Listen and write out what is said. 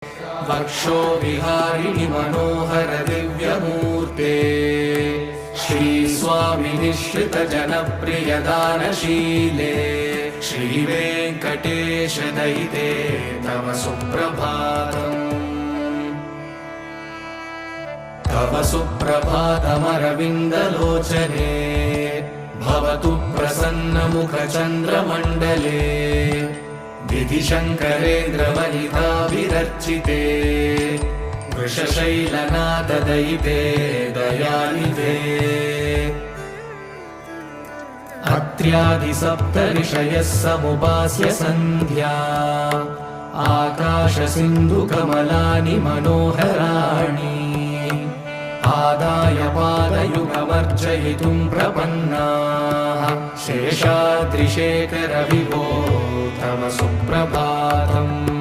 वक्षो विहारिणि मनोहर दिव्यमूर्ते श्रीस्वामि निःश्रित जनप्रियदानशीले श्रीवेङ्कटेश दयिते तव सुप्रभातम्। तव सुप्रभातमरविन्दलोचने भवतु प्रसन्नमुखचन्द्रमण्डले विधिशङ्करेन्द्रवनिताभिरर्चिते वृषशैलनाथदयिते दयानिधे। अत्र्यादिसप्तऋषयः समुपास्य सन्ध्या आकाशसिन्धुकमलानि मनोहराणि आदाय पादयुगमर्चयितुं प्रपन्नाः शेषाद्रिशेखर विभो तव सुप्रभातम्।